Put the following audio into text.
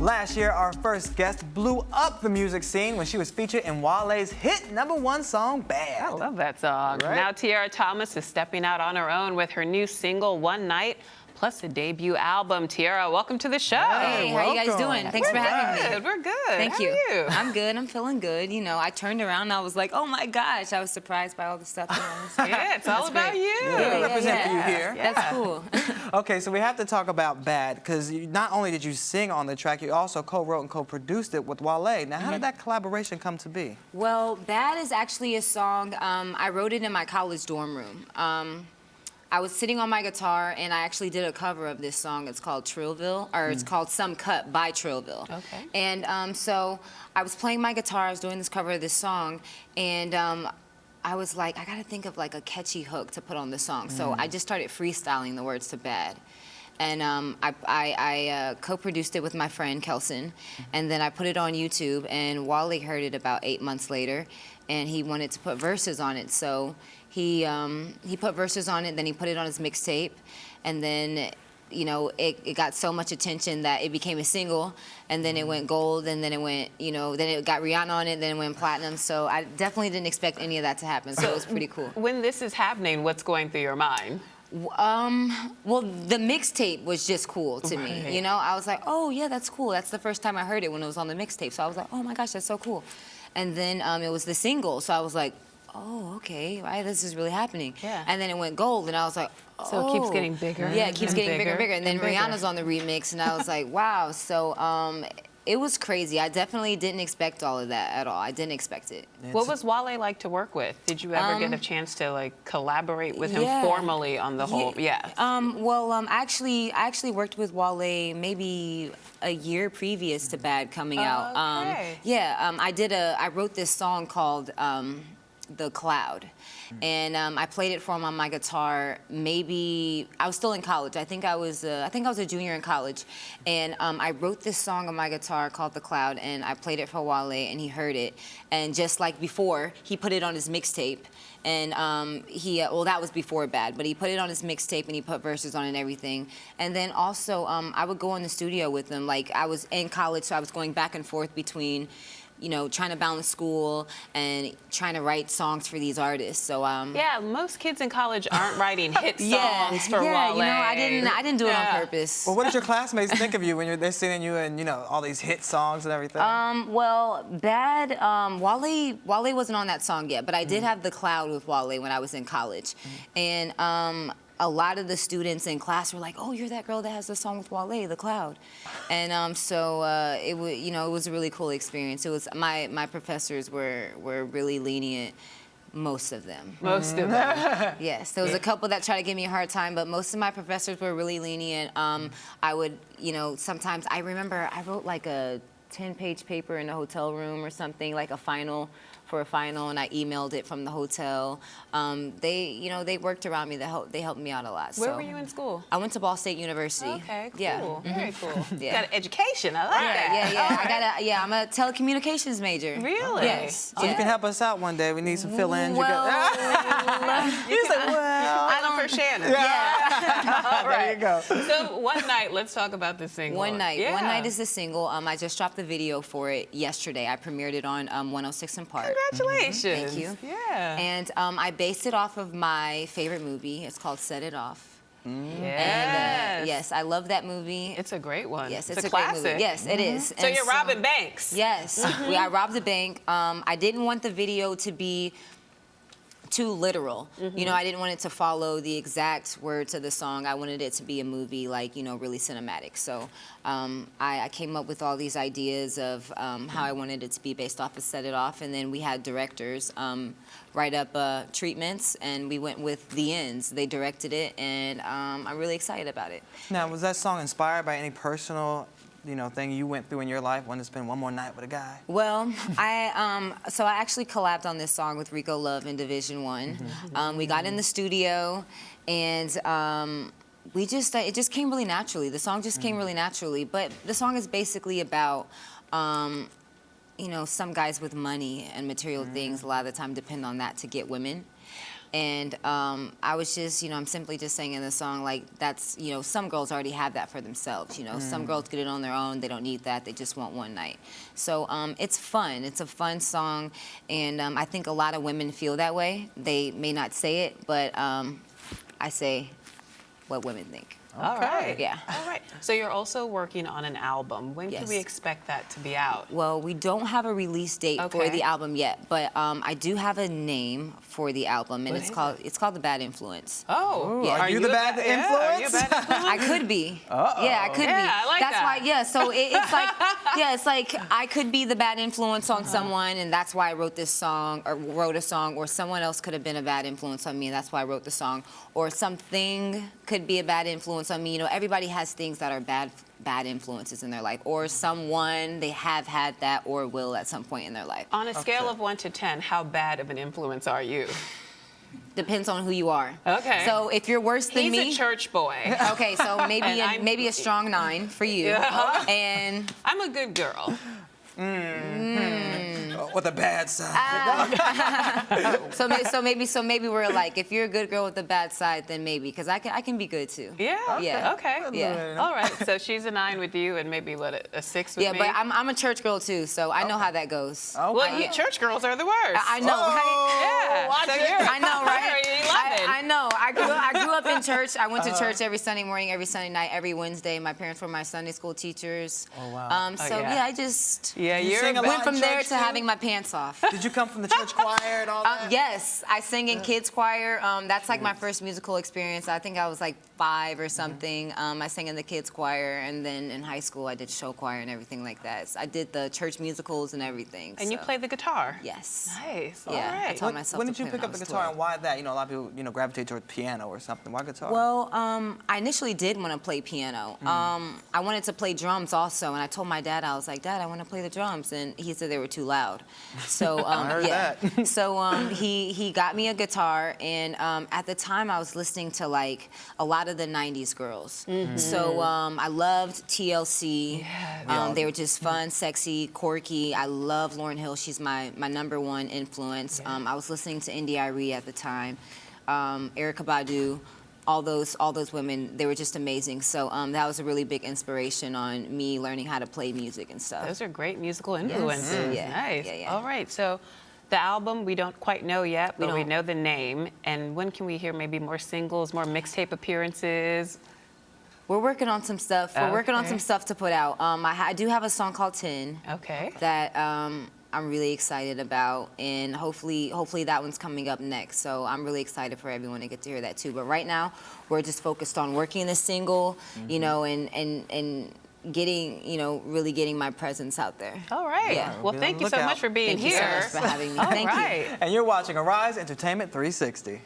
Last year, our first guest blew up the music scene when she was featured in Wale's hit #1 song, Bad. I love that song. Right? Now Tiara Thomas is stepping out on her own with her new single, One Night, plus a debut album. Tiara, welcome to the show. Hey, how you guys doing? Thanks for having me. We're good. Thank How you. are you? I'm good. I'm feeling good. You know, I turned around and I was like, oh my gosh, I was surprised by all the stuff. Yeah, it's all about you. Yeah, we represent for you here. Yeah. That's cool. Okay, so we have to talk about Bad, because not only did you sing on the track, you also co-wrote and co-produced it with Wale. Now, how did that collaboration come to be? Well, Bad is actually a song, I wrote it in my college dorm room. I was sitting on my guitar and I actually did a cover of this song. It's called Trillville, or it's called Some Cut by Trillville. Okay. And so I was playing my guitar, I was doing this cover of this song, and I was like, I gotta think of like a catchy hook to put on the song. So I just started freestyling the words to Bad. And I co-produced it with my friend Kelson, and then I put it on YouTube, and Wale heard it about 8 months later, and he wanted to put verses on it. So he put verses on it, then he put it on his mixtape, and then you know, it got so much attention that it became a single, and then it went gold, and then it went, you know, then it got Rihanna on it, then it went platinum. So I definitely didn't expect any of that to happen, so it was pretty cool. When this is happening, what's going through your mind? Well, the mixtape was just cool to me. You know, I was like, oh yeah, that's cool. That's the first time I heard it, when it was on the mixtape. So I was like, oh my gosh, that's so cool. And then it was the single, so I was like, oh, okay, right, this is really happening. Yeah. And then it went gold, and I was like, oh. So it keeps getting bigger. Yeah, it keeps getting bigger and bigger. And then bigger. Rihanna's on the remix, and I was like, wow. So it was crazy. I definitely didn't expect all of that at all. I didn't expect it. What was Wale like to work with? Did you ever get a chance to like collaborate with him formally on the whole? Well, I actually worked with Wale maybe a year previous to Bad coming out. I wrote this song called The Cloud, and I played it for him on my guitar. Maybe I was still in college. I think I was a junior in college, and I wrote this song on my guitar called The Cloud, and I played it for Wale, and he heard it, and just like before, he put it on his mixtape. And well, that was before Bad, but he put it on his mixtape and he put verses on it and everything. And then also, I would go in the studio with him. Like, I was in college, so I was going back and forth between, you know, trying to balance school and trying to write songs for these artists. So yeah, most kids in college aren't writing hit songs for Wale. You know, I didn't do it on purpose. Well, what did your classmates think of you when they're seeing you in, you know, all these hit songs and everything? Well, Bad, Wale wasn't on that song yet, but I did have The Cloud with Wale when I was in college. And a lot of the students in class were like, "Oh, you're that girl that has the song with Wale, The Cloud," and so it was, you know, it was a really cool experience. It was my professors were really lenient, most of them. Most of them. Yes, there was a couple that tried to give me a hard time, but most of my professors were really lenient. I would, you know, sometimes I remember I wrote like a 10-page paper in a hotel room or something, like for a final, and I emailed it from the hotel. They worked around me. They helped me out a lot. Where were you in school? I went to Ball State University. Okay, cool. Yeah. Very cool. Yeah. You got an education. I like that. Yeah. I'm a telecommunications major. Really? Yes. So you can help us out one day. We need some fill-ins. Well, He's like, well. I look for Shannon. Yeah. All right. There you go. So One Night, let's talk about this single. One Night. Yeah. One Night is the single. I just dropped the video for it yesterday. I premiered it on 106 in Park. Congratulations. Thank you. Yeah. And I based it off of my favorite movie. It's called Set It Off. Yes. And, yes, I love that movie. It's a great one. Yes, it's a great classic. movie. Yes, it is. So And you're robbing banks. Yes, I robbed the bank. I didn't want the video to be too literal. You know, I didn't want it to follow the exact words of the song. I wanted it to be a movie, like, you know, really cinematic. So I came up with all these ideas of how I wanted it to be based off of Set It Off, and then we had directors write up treatments, and we went with The Ends. They directed it, and I'm really excited about it. Now, was that song inspired by any personal, you know, thing you went through in your life, wanting to spend one more night with a guy? Well, so I actually collabed on this song with Rico Love in Division 1. We got in the studio, and it just came really naturally. The song just came really naturally, but the song is basically about, you know, some guys with money and material things a lot of the time depend on that to get women. And I was just, I'm simply just singing the song like that's, some girls already have that for themselves. Some girls get it on their own. They don't need that. They just want one night. So it's fun. It's a fun song, and I think a lot of women feel that way. They may not say it, but I say what women think. All right. Yeah. All right. So you're also working on an album. When can Yes. we expect that to be out? Well, we don't have a release date for Okay. the album yet, but I do have a name for the album, and What is it's called The Bad Influence. Oh, Yeah. Are you the bad Yeah, are you a influence? bad influence? I could be. Yeah, I could be. Yeah, I like that's that. why. Yeah, so it's like, it's like I could be the bad influence on someone, and that's why I wrote this song or wrote a song, or someone else could have been a bad influence on me, and that's why I wrote the song, or something could be a bad influence on me. Everybody has things that are bad influences in their life, or someone they have had that or will at some point in their life. On a scale of 1 to 10, how bad of an influence are you? Depends on who you are. Okay. So if you're worse than He's me, a church boy. okay, so maybe And I'm- maybe a strong 9 for you, Yeah. and. I'm a good girl. With a bad side. So maybe we're like, if you're a good girl with a bad side, then maybe, because I can be good too. Yeah. Yeah. Okay. Yeah. All right. So she's a 9 with you, and maybe what, a 6 with Yeah, me? but I'm a church girl too, so I know how that goes. Okay. Well, you church girls are the worst. I know, right? Yeah. watch so it. you're I know, right? You're 11. I know. I grew up in church. I went to church every Sunday morning, every Sunday night, every Wednesday. My parents were my Sunday school teachers. Oh, wow. So yeah. yeah, I just Yeah, You you're sing a lot went in from there church, to too? having my pants off. Did you come from the church choir and all that? Yes, I sing in kids choir. That's like my first musical experience. I think I was like 5 or something. I sang in the kids choir, and then in high school I did show choir and everything like that. So I did the church musicals and everything. And you so. play the guitar. Yes. Nice. Yeah, All I right. taught myself When to did you play pick when up I the was guitar 12. and why that? A lot of people, gravitate toward piano or something. Why guitar? Well, I initially did want to play piano. I wanted to play drums also, and I told my dad, I was like, Dad, I want to play the drums, and he said they were too loud. So heard yeah. that. So he got me a guitar, and at the time I was listening to like a lot of the '90s girls. So I loved TLC. They were just fun, sexy, quirky. I love Lauryn Hill. She's my number one influence. I was listening to India Arie at the time. Erykah Badu, all those women, they were just amazing. So that was a really big inspiration on me learning how to play music and stuff. Those are great musical influences. Yeah. Nice. Yeah. All right. So the album we don't quite know yet, but we don't. know the name. And when can we hear maybe more singles, more mixtape appearances? We're working on some stuff. We're working on Okay. some stuff to put out. I do have a song called 10 Okay. that I'm really excited about, and hopefully that one's coming up next. So I'm really excited for everyone to get to hear that too. But right now, we're just focused on working the single, and getting, really getting my presence out there. All right. Yeah. Well, Be on thank the you so lookout. much for being Thank you so here. much for having me. All Thank you. right. And you're watching Arise Entertainment 360.